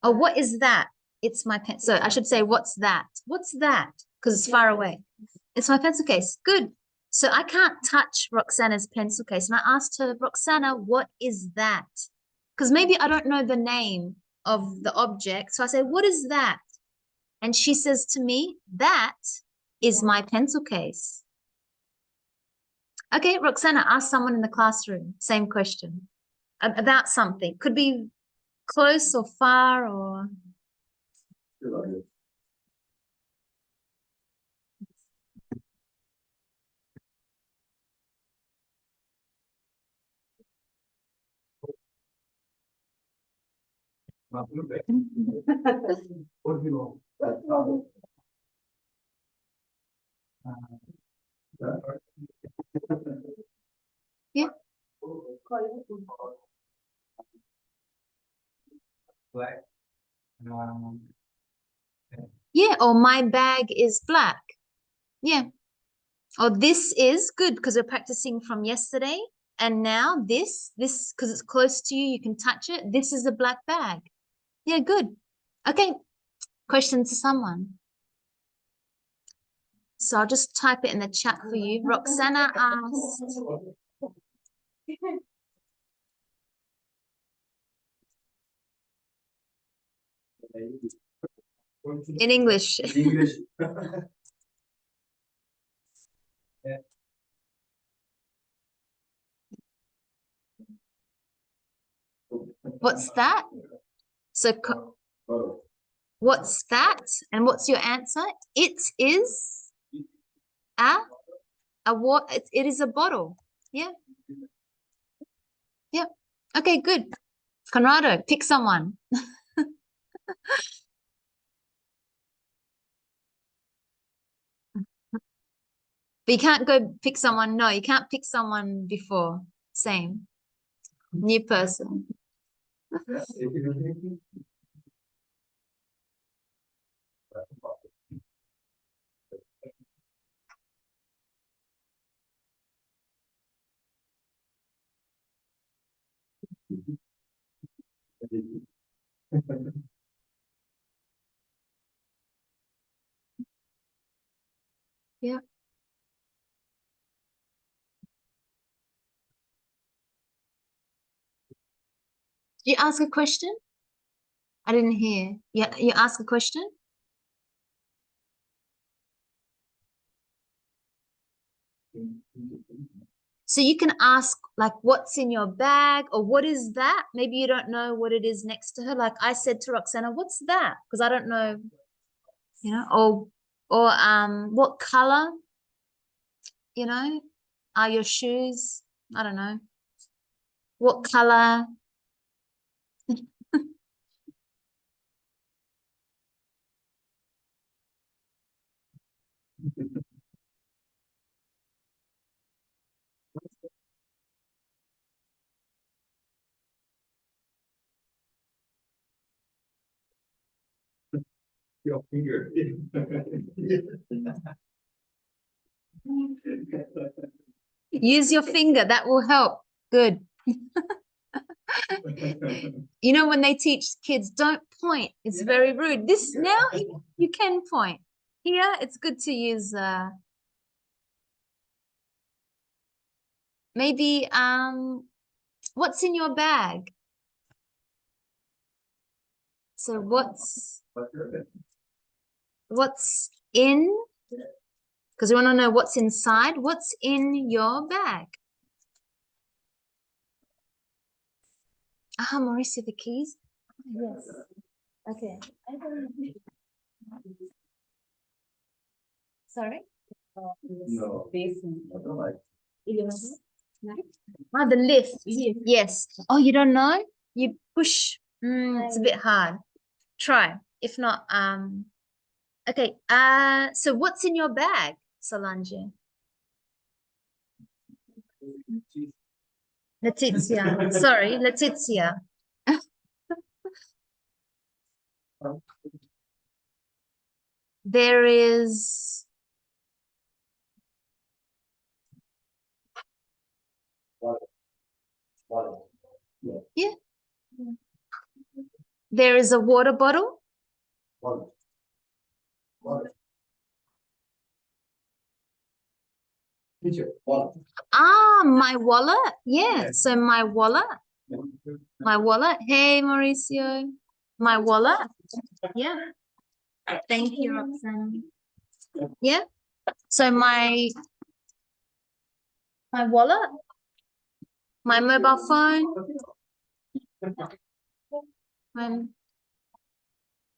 Oh, what is that? It's my pen. So I should say, what's that? What's that? Because it's far away. It's my pencil case. Good. So I can't touch Roxana's pencil case. And I asked her, Roxana, what is that? Because maybe I don't know the name of the object. So I say, what is that? And she says to me, that is my pencil case. Okay, Roxana, ask someone in the classroom, same question, about something. Could be close or far or... Yeah. Yeah, or my bag is black. Yeah. Or this is good because we're practicing from yesterday. And now this, because it's close to you, you can touch it. This is a black bag. Yeah, good. Okay. Question to someone. So I'll just type it in the chat for you. Roxana asked. In English. What's that? So what's that? And what's your answer? It is a what? It is a bottle. Yeah. Yeah. Okay, good. Conrado, pick someone. But you can't go pick someone. No, you can't pick someone before. Same. New person. Yeah. You ask a question? I didn't hear. Yeah, you ask a question? So you can ask like, what's in your bag, or what is that? Maybe you don't know what it is next to her. Like I said to Roxana, what's that? Because I don't know, you know, or what color, you know, are your shoes? I don't know. What color? Your finger. Use your finger, that will help. Good. You know, when they teach kids, don't point. It's very rude. This now you can point. Here, it's good to use maybe what's in your bag? So what's in? Because we want to know what's inside. What's in your bag? Ah, Mauricio, the keys? Yes. Okay. Sorry? No. I don't like. Ah, the lift. Yes. Oh, you don't know? You push. It's a bit hard. Try. If not, okay. So what's in your bag, Solange? Letizia. Sorry, Letizia. There is Water. yeah. There is a water bottle. Water. Water. Teacher, water. Ah, my wallet. Yeah. So my wallet. My wallet. Hey, Mauricio. My wallet. Yeah. Thank you, Roxanne. Yeah. So my wallet, my mobile phone.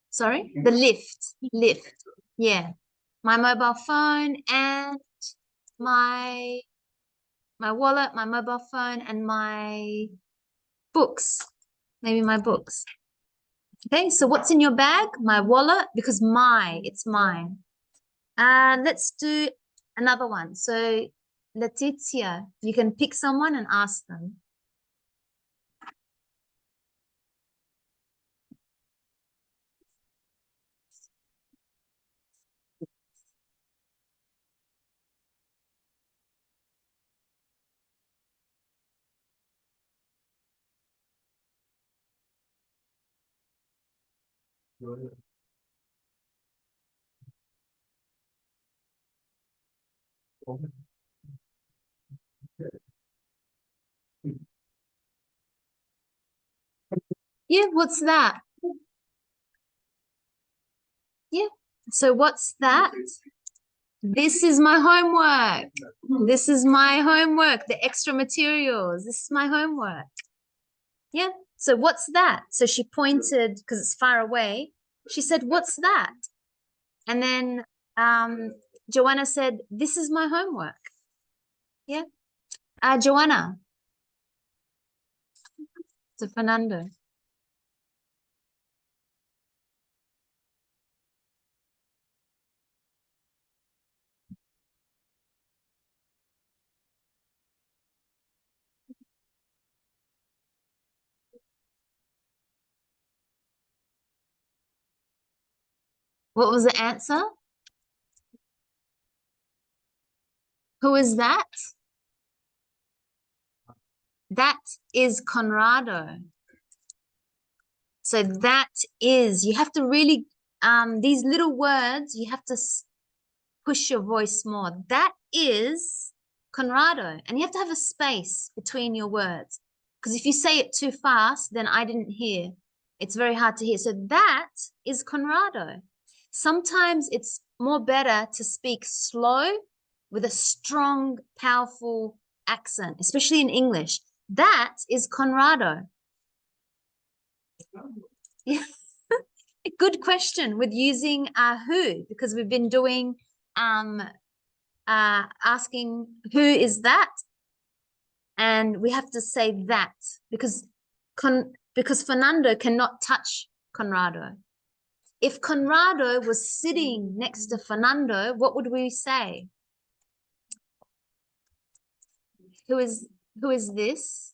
Sorry, the lift. Yeah. My mobile phone and my wallet, my mobile phone, and my books. Maybe my books. Okay, so what's in your bag? My wallet, because it's mine. Let's do another one. So Letizia, you can pick someone and ask them. Yeah, what's that? Yeah. So what's that? This is my homework. This is my homework, the extra materials. This is my homework. Yeah. So what's that? So she pointed because it's far away. She said, what's that? And then Joanna said, this is my homework. Yeah. Joanna. So Fernando. What was the answer? Who is that? That is Conrado. So that is, you have to really, these little words, you have to push your voice more. That is Conrado. And you have to have a space between your words. Because if you say it too fast, then I didn't hear. It's very hard to hear. So that is Conrado. Sometimes it's more better to speak slow with a strong, powerful accent, especially in English. That is Conrado. Yeah. Good question with using who, because we've been doing asking who is that, and we have to say that because Fernando cannot touch Conrado. If Conrado was sitting next to Fernando, what would we say? Who is this?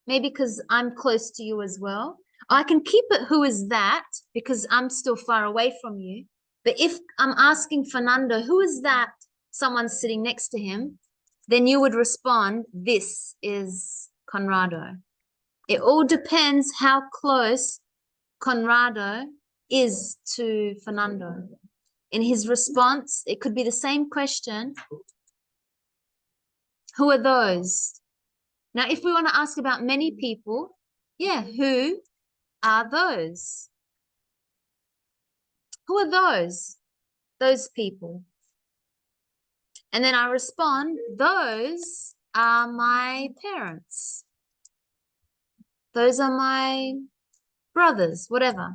Maybe because I'm close to you as well. I can keep it who is that because I'm still far away from you. But if I'm asking Fernando, who is that? Someone's sitting next to him, then you would respond, this is Conrado. It all depends how close Conrado is to Fernando. In his response, it could be the same question. Who are those? Now, if we want to ask about many people, yeah, who are those? Who are those? Those people. And then I respond, those are my parents. Those are my brothers, whatever.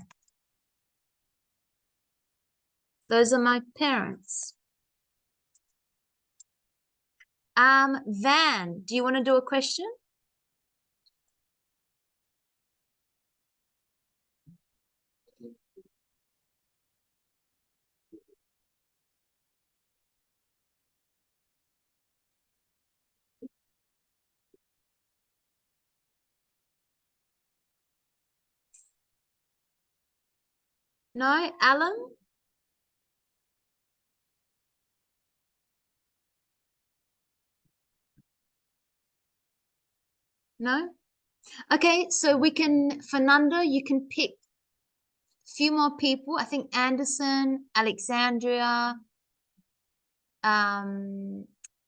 Those are my parents. Van, do you want to do a question? No, Alan? No? Okay, so we can, Fernando, you can pick a few more people. I think Anderson, Alexandria,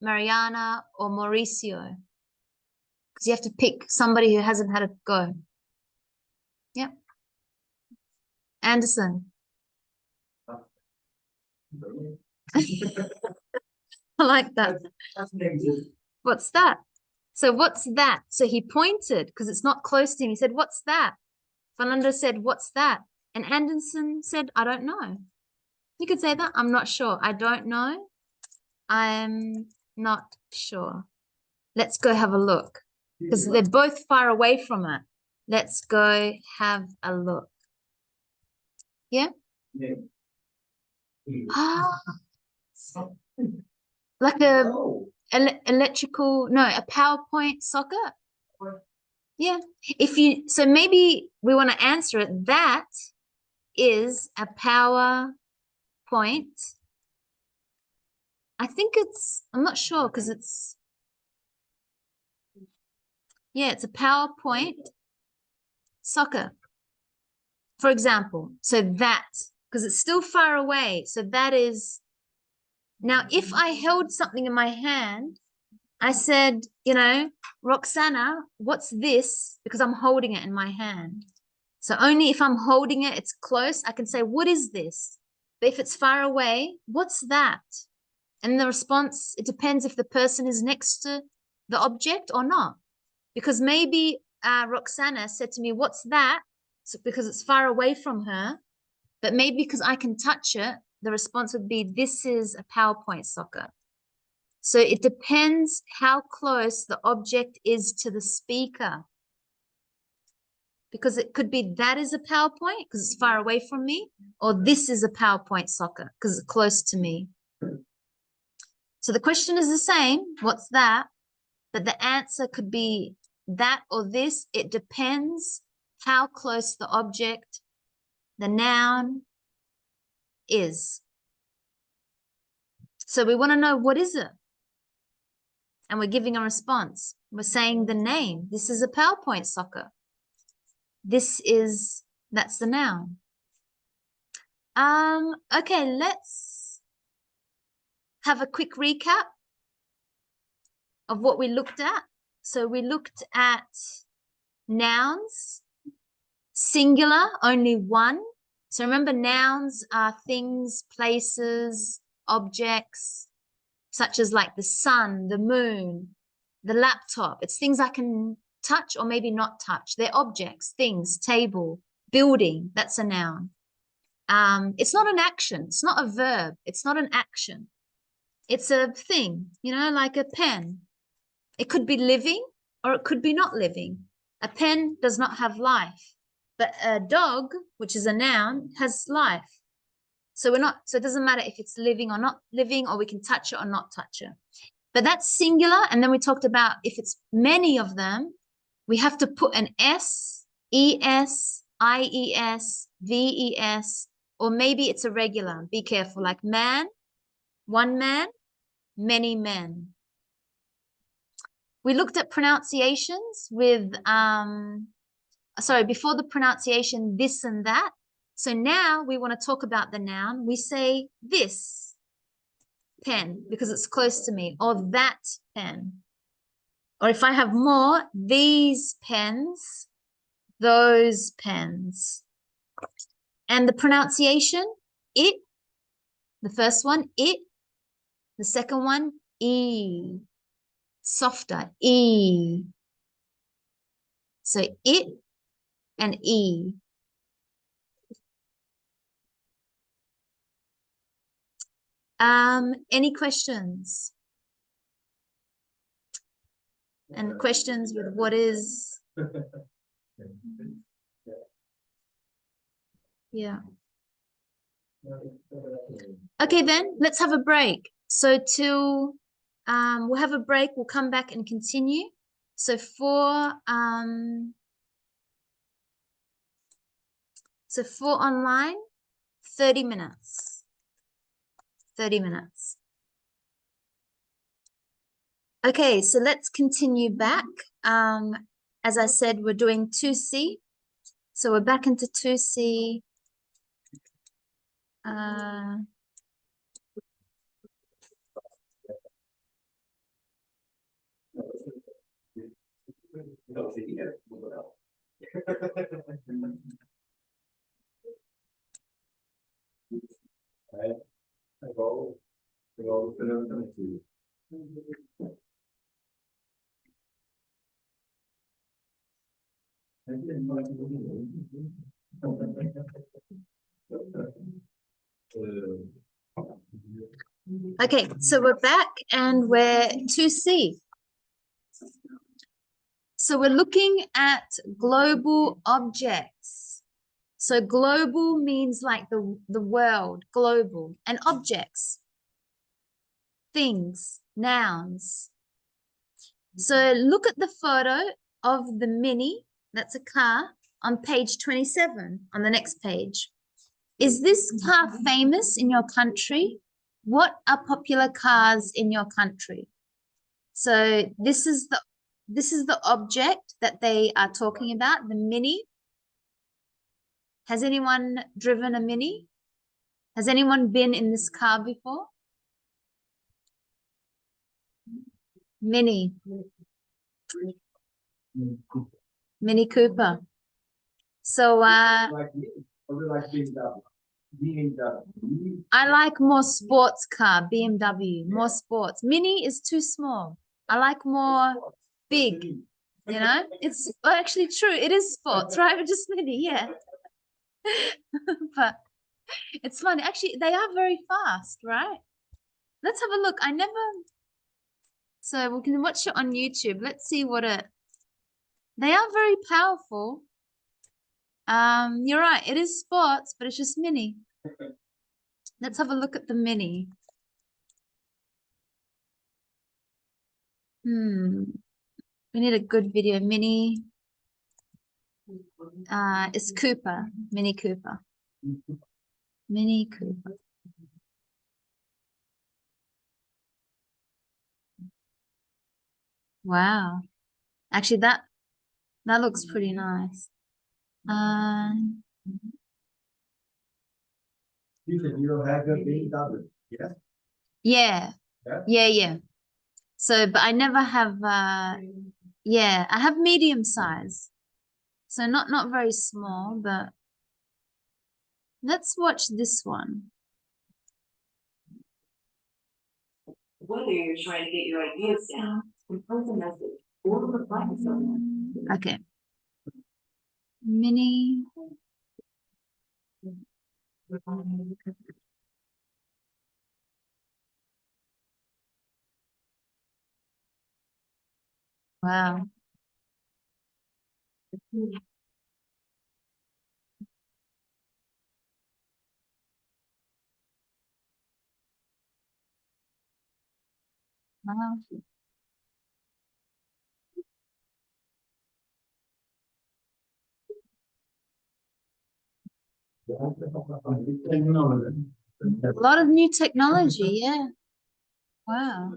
Mariana, or Mauricio. Because you have to pick somebody who hasn't had a go. Yep. Anderson. I like that. What's that? So what's that? So he pointed because it's not close to him. He said, what's that? Fernando said, what's that? And Anderson said, I don't know. You could say that. I'm not sure. I don't know. I'm not sure. Let's go have a look because they're both far away from it. Let's go have a look. Yeah? Ah, like a electrical, no, a PowerPoint socket. Yeah. So maybe we want to answer it. That is a PowerPoint. I think I'm not sure because it's a PowerPoint socket, for example. So that, because it's still far away. So that is, now if I held something in my hand, I said, Roxana, what's this? Because I'm holding it in my hand. So only if I'm holding it, it's close, I can say, what is this? But if it's far away, what's that? And the response, it depends if the person is next to the object or not. Because maybe Roxana said to me, what's that? So because it's far away from her. But maybe because I can touch it, the response would be, this is a PowerPoint socket. So it depends how close the object is to the speaker. Because it could be that is a PowerPoint because it's far away from me, or this is a PowerPoint socket because it's close to me. So the question is the same, what's that? But the answer could be that or this. It depends how close the object, the noun, is. So we want to know, what is it? And we're giving a response. We're saying the name. This is a PowerPoint socket. That's the noun. Okay, let's have a quick recap of what we looked at. So we looked at nouns, Singular, only one. So remember, nouns are things, places, objects, such as like the sun, the moon, the laptop. It's things I can touch or maybe not touch. They're objects, things, table, building. That's a noun. It's not an action. It's not a verb. It's not an action. It's a thing, you know, like a pen. It could be living or it could be not living. A pen does not have life, but a dog, which is a noun, has life. So so it doesn't matter if it's living or not living, or we can touch it or not touch it. But that's singular. And then we talked about if it's many of them, we have to put an S, ES, IES, VES, or maybe it's irregular. Be careful, like man, one man, many men. We looked at pronunciations with, before the pronunciation, this and that. So now we want to talk about the noun. We say this pen because it's close to me, or that pen. Or if I have more, these pens, those pens. And the pronunciation, it, the first one, it, the second one, E, softer, E. So it and E. Any questions? And questions with what is? Yeah. Okay, then let's have a break. So till we'll have a break, we'll come back and continue. So for online, 30 minutes. 30 minutes. Okay, so let's continue back. As I said, we're doing 2C. So we're back into 2C. Okay, so we're back and we're 2C. So we're looking at global objects. So global means like the world, global, and objects, things, nouns. So look at the photo of the Mini, that's a car, on page 27, on the next page. Is this car famous in your country? What are popular cars in your country? So this is the object that they are talking about, the Mini. Has anyone driven a Mini? Has anyone been in this car before? Mini. Mini Cooper. So I like more sports car, BMW, more sports. Mini is too small. I like more big, you know? It's actually true. It is sports, right? But just Mini, yeah. But it's funny. Actually, they are very fast, right? Let's have a look. So we can watch it on YouTube. Let's see they are very powerful. You're right. It is sports, but it's just Mini. Let's have a look at the Mini. We need a good video. Mini. It's Cooper. Mini Cooper. Mini Cooper. Wow. Actually, that looks pretty nice. You said you don't have a BMW, yes? Yeah. Yeah. So, but I never have, I have medium size. So not very small, but let's watch this one. Whether you're trying to get your ideas down, compose a message, or reply to someone. Okay. Mini. Wow. Wow. A lot of new technology, yeah. Wow.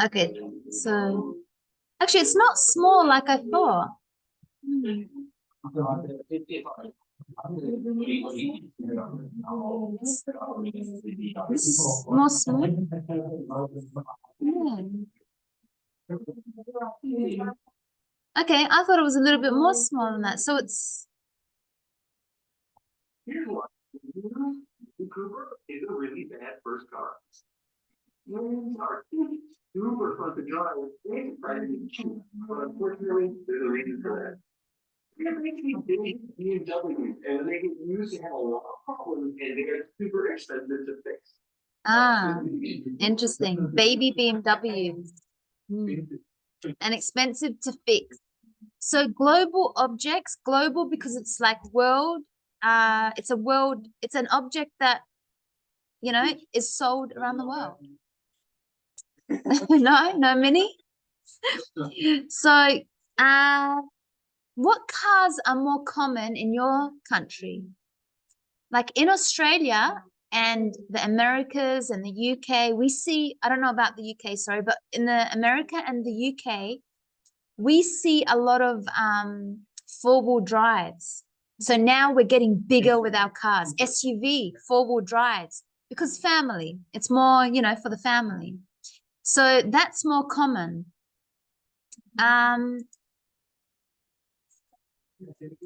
Okay, so actually it's not small like I thought. Hmm. This is more small. Yeah. Okay, I thought it was a little bit more small than that. So it's Cooper is a really bad first car. Super fun to drive. They try to be cheap, but unfortunately, there's a reason for that. They're basically big BMWs, and they used to have a lot of problems, and they are super expensive to fix. interesting. Baby BMWs. And expensive to fix. So global objects, global because it's like world, it's a world, it's an object that, you know, is sold around the world. No, Mini? So, what cars are more common in your country? Like in Australia and the Americas and the UK, we see, I don't know about the UK, sorry, but in the America and the UK, we see a lot of four-wheel drives. So now we're getting bigger with our cars. SUV, four-wheel drives, because family, it's more, you know, for the family. So that's more common.